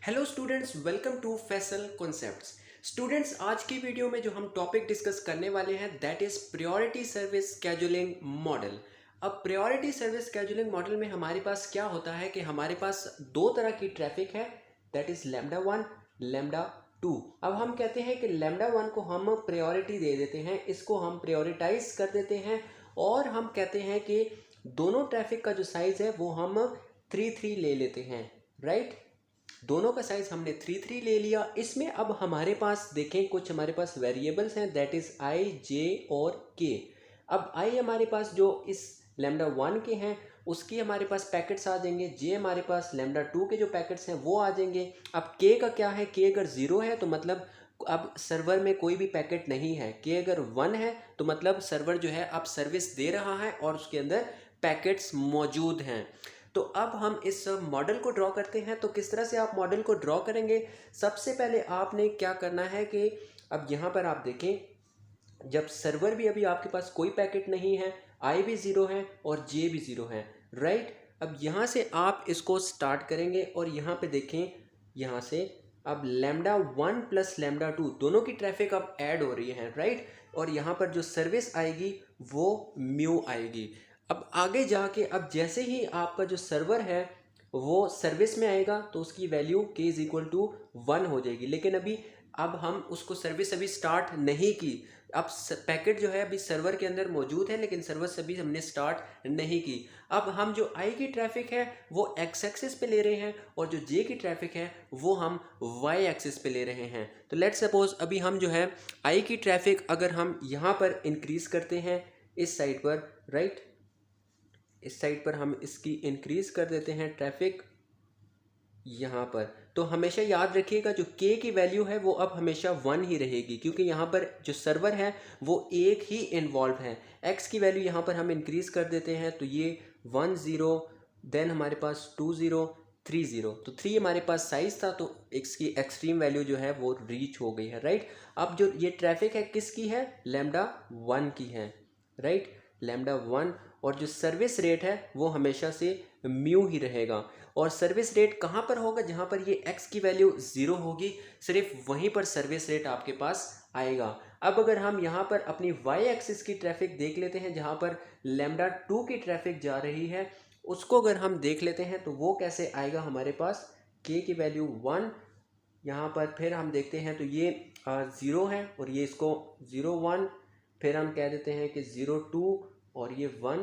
Hello students, welcome to Faisal concepts. Students, आज की video में जो हम टॉपिक डिस्कस करने वाले हैं that is priority service scheduling model. अब प्रायोरिटी सर्विस स्केड्यूलिंग मॉडल में हमारे पास क्या होता है कि हमारे पास दो तरह की ट्रैफिक है, that is lambda one, lambda two. अब हम कहते हैं कि लैम्डा वन को हम प्रायोरिटी दे देते हैं, इसको हम प्रायोरिटाइज कर देते हैं और हम कहते हैं कि दोनों ट्रैफिक का जो साइज है वो हम 3 ले लेते हैं, राइट। दोनों का साइज हमने 3 ले लिया। इसमें अब हमारे पास देखें, कुछ हमारे पास वेरिएबल्स हैं दैट इज आई, जे और के। अब आई हमारे पास जो इस लैम्डा वन के हैं उसकी हमारे पास पैकेट्स आ जाएंगे, जे हमारे पास लैम्डा टू के जो पैकेट्स हैं वो आ जाएंगे। अब के का क्या है, के अगर ज़ीरो है तो मतलब अब सर्वर में कोई भी पैकेट नहीं है। के अगर वन है तो मतलब सर्वर जो है अब सर्विस दे रहा है और उसके अंदर पैकेट्स मौजूद हैं। तो अब हम इस मॉडल को ड्रॉ करते हैं। तो किस तरह से आप मॉडल को ड्रॉ करेंगे, सबसे पहले आपने क्या करना है कि अब यहाँ पर आप देखें, जब सर्वर भी अभी आपके पास कोई पैकेट नहीं है, आई भी ज़ीरो है और जे भी ज़ीरो है, राइट। अब यहाँ से आप इसको स्टार्ट करेंगे और यहाँ पे देखें, यहाँ से अब lambda one plus lambda two दोनों की ट्रैफिक अब ऐड हो रही है, राइट। और यहाँ पर जो सर्विस आएगी वो म्यू आएगी। अब आगे जाके अब जैसे ही आपका जो सर्वर है वो सर्विस में आएगा तो उसकी वैल्यू के इज इक्वल टू वन हो जाएगी। लेकिन अभी अब हम उसको सर्विस अभी स्टार्ट नहीं की। अब पैकेट जो है अभी सर्वर के अंदर मौजूद है लेकिन सर्विस अभी हमने स्टार्ट नहीं की। अब हम जो आई की ट्रैफिक है वो एक्स एक्सिस पे ले रहे हैं और जो जे की ट्रैफिक है वो हम वाई एक्सिस पे ले रहे हैं। तो लेट्स सपोज अभी हम जो है आई की ट्रैफिक अगर हम यहाँ पर इंक्रीज करते हैं इस साइड पर, राइट, इस साइड पर हम इसकी इंक्रीज कर देते हैं ट्रैफिक यहाँ पर, तो हमेशा याद रखिएगा जो के की वैल्यू है वो अब हमेशा वन ही रहेगी क्योंकि यहाँ पर जो सर्वर है वो एक ही इन्वॉल्व है। एक्स की वैल्यू यहाँ पर हम इंक्रीज कर देते हैं तो ये 1 0, देन हमारे पास 2 0, 3 0, तो 3 हमारे पास साइज था तो इसकी एक्सट्रीम वैल्यू जो है वो रीच हो गई है, राइट। अब जो ये ट्रैफिक है किसकी है, लैम्डा वन की है, राइट, लैम्डा वन। और जो सर्विस रेट है वो हमेशा से म्यू ही रहेगा। और सर्विस रेट कहाँ पर होगा, जहाँ पर ये एक्स की वैल्यू ज़ीरो होगी, सिर्फ वहीं पर सर्विस रेट आपके पास आएगा। अब अगर हम यहाँ पर अपनी वाई एक्सिस की ट्रैफिक देख लेते हैं, जहाँ पर लैम्डा टू की ट्रैफिक जा रही है, उसको अगर हम देख लेते हैं तो वो कैसे आएगा हमारे पास, के की वैल्यू वन, यहाँ पर फिर हम देखते हैं तो ये ज़ीरो है और ये इसको 0 1, फिर हम कह देते हैं कि 0 2 और ये 1,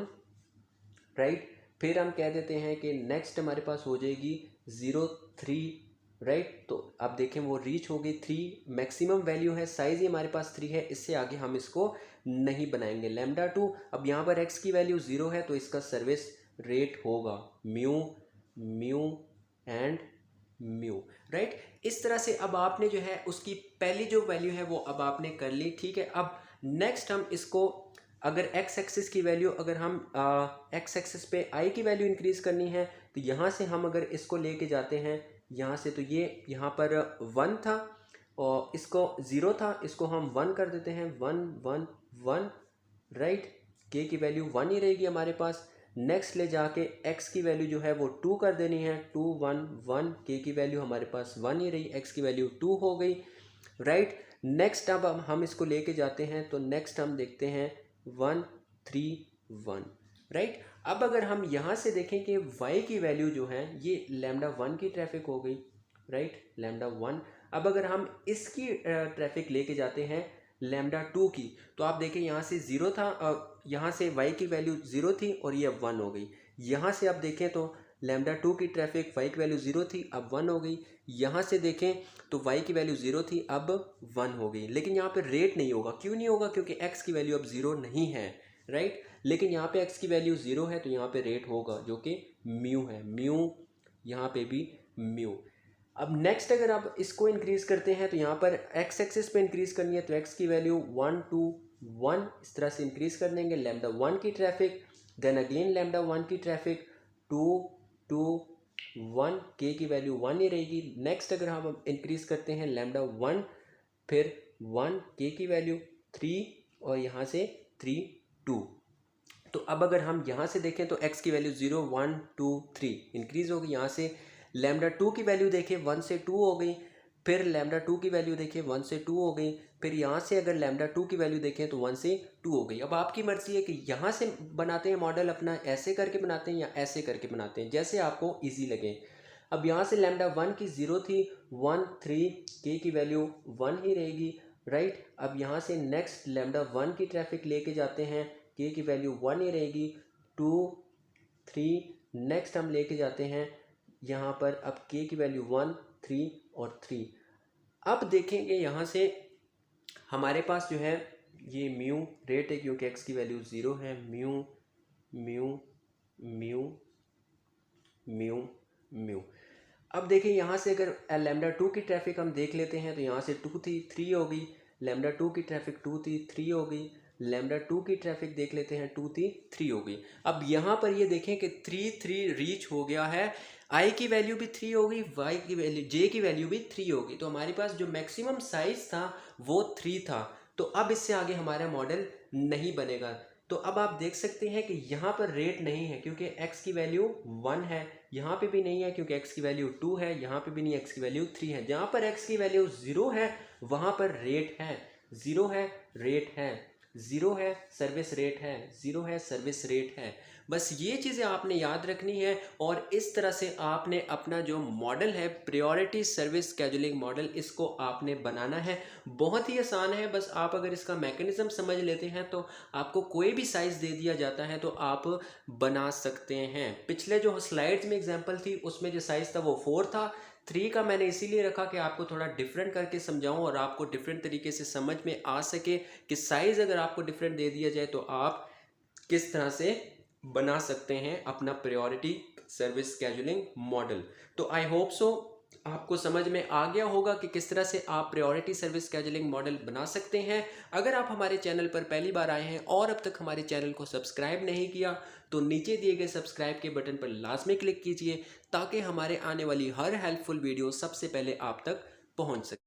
राइट। फिर हम कह देते हैं कि नेक्स्ट हमारे पास हो जाएगी 0 3, राइट। तो आप देखें वो रीच हो गई 3, मैक्सिमम वैल्यू है, साइज ही हमारे पास 3 है, इससे आगे हम इसको नहीं बनाएंगे। लैम्डा टू, अब यहाँ पर एक्स की वैल्यू 0 है तो इसका सर्विस रेट होगा mu, mu and mu, right. इस तरह से अब आपने जो है उसकी पहली जो वैल्यू है वो अब आपने कर ली, ठीक है। अब नेक्स्ट हम इसको अगर एक्स एक्सिस की वैल्यू, अगर हम एक्स एक्सिस पे आई की वैल्यू इंक्रीज करनी है तो यहाँ से हम अगर इसको लेके जाते हैं यहाँ से, तो ये यहाँ पर 1 था और इसको 0 था, इसको हम 1 कर देते हैं, 1 1 1, राइट। के की वैल्यू 1 ही रहेगी हमारे पास। नेक्स्ट ले जाके एक्स की वैल्यू जो है वो 2 कर देनी है, 2 1 1, के की वैल्यू हमारे पास 1 ही रही, एक्स की वैल्यू 2 हो गई, राइट। नेक्स्ट अब हम इसको लेके जाते हैं तो नेक्स्ट हम देखते हैं 1 3 1, राइट। अब अगर हम यहाँ से देखें कि y की वैल्यू जो है ये लैम्डा वन की ट्रैफिक हो गई, राइट, लैम्डा वन। अब अगर हम इसकी ट्रैफिक लेके जाते हैं लैम्डा टू की, तो आप देखें यहाँ से 0 था, यहाँ से y की वैल्यू 0 थी और ये अब 1 हो गई। यहाँ से आप देखें तो लैम्डा टू की ट्रैफिक y की वैल्यू 0 थी, अब 1 हो गई। यहाँ से देखें तो y की वैल्यू 0 थी, अब 1 हो गई। लेकिन यहाँ पे रेट नहीं होगा, क्यों नहीं होगा, क्योंकि x की वैल्यू अब 0 नहीं है, राइट। लेकिन यहाँ पे x की वैल्यू 0 है तो यहाँ पे रेट होगा जो कि म्यू है, म्यू, यहाँ पे भी म्यू। अब नेक्स्ट अगर आप इसको इंक्रीज करते हैं तो यहाँ पर x एक्सिस पे इंक्रीज करनी है तो x की वैल्यू 1 2 1 इस तरह से इंक्रीज कर देंगे, लैम्डा वन की traffic, then again lambda one की ट्रैफिक 2 2 1, के की वैल्यू 1 ही रहेगी। नेक्स्ट अगर हम इंक्रीज करते हैं लैम्डा वन, फिर 1, के की वैल्यू 3 और यहाँ से 3 2। तो अब अगर हम यहाँ से देखें तो x की वैल्यू 0 1 2 3 इंक्रीज होगी, यहाँ से लैम्डा 2 की वैल्यू देखें 1 से 2 हो गई, फिर लैम्डा 2 की वैल्यू देखें 1 से 2 हो गई, फिर यहाँ से अगर लैम्डा 2 की वैल्यू देखें तो 1 से 2 हो गई। अब आपकी मर्ज़ी है कि यहाँ से बनाते हैं मॉडल अपना, ऐसे करके बनाते हैं या ऐसे करके बनाते हैं, जैसे आपको ईजी लगे। अब यहाँ से लैम्डा 1 की 0 थी, 1 3 के की वैल्यू 1 ही रहेगी, राइट। अब यहाँ से नेक्स्ट लैम्डा 1 की ट्रैफिक लेके जाते हैं, के की वैल्यू 1 ही रहेगी, 2 3 नेक्स्ट हम लेके जाते हैं यहाँ पर, अब के की वैल्यू 1 3 और 3। अब देखेंगे यहाँ से हमारे पास जो है ये म्यू रेट है, क्योंकि एक्स की वैल्यू 0 है, mu mu mu mu mu. अब देखिए यहाँ से अगर लैम्डा 2 की ट्रैफिक हम देख लेते हैं तो यहाँ से 2 थी 3 हो गई, लैम्डा 2 की ट्रैफिक 2 थी 3 हो गई, लैम्डा 2 की ट्रैफिक देख लेते हैं 2 थी 3 हो गई। अब यहाँ पर ये देखें कि 3 रीच हो गया है, आई की वैल्यू भी 3 हो गई, वाई की वैल्यू जे की वैल्यू भी 3 हो गई, तो हमारे पास जो मैक्सिमम साइज था वो 3 था। तो अब इससे आगे हमारा मॉडल नहीं बनेगा। तो अब आप देख सकते हैं कि यहाँ पर रेट नहीं है क्योंकि x की वैल्यू 1 है, यहाँ पे भी नहीं है क्योंकि x की वैल्यू 2 है, यहाँ पे भी नहीं, x की वैल्यू 3 है। जहाँ पर x की वैल्यू 0 है वहाँ पर रेट है, 0 है रेट है, 0 है सर्विस रेट है, 0 है सर्विस रेट है। बस ये चीज़ें आपने याद रखनी है और इस तरह से आपने अपना जो मॉडल है प्रायोरिटी सर्विस शेड्यूलिंग मॉडल, इसको आपने बनाना है। बहुत ही आसान है, बस आप अगर इसका मैकेनिज्म समझ लेते हैं तो आपको कोई भी साइज़ दे दिया जाता है तो आप बना सकते हैं। पिछले जो स्लाइड्स में एग्जांपल थी उसमें जो साइज़ था वो 4 था, 3 का मैंने इसीलिए रखा कि आपको थोड़ा डिफरेंट करके समझाऊं और आपको डिफरेंट तरीके से समझ में आ सके कि साइज़ अगर आपको डिफरेंट दे दिया जाए तो आप किस तरह से बना सकते हैं अपना प्रायोरिटी सर्विस शेड्यूलिंग मॉडल। तो आई होप सो आपको समझ में आ गया होगा कि किस तरह से आप प्रायोरिटी सर्विस शेड्यूलिंग मॉडल बना सकते हैं। अगर आप हमारे चैनल पर पहली बार आए हैं और अब तक हमारे चैनल को सब्सक्राइब नहीं किया तो नीचे दिए गए सब्सक्राइब के बटन पर लाजमी क्लिक कीजिए ताकि हमारे आने वाली हर हेल्पफुल वीडियो सबसे पहले आप तक पहुंच सके।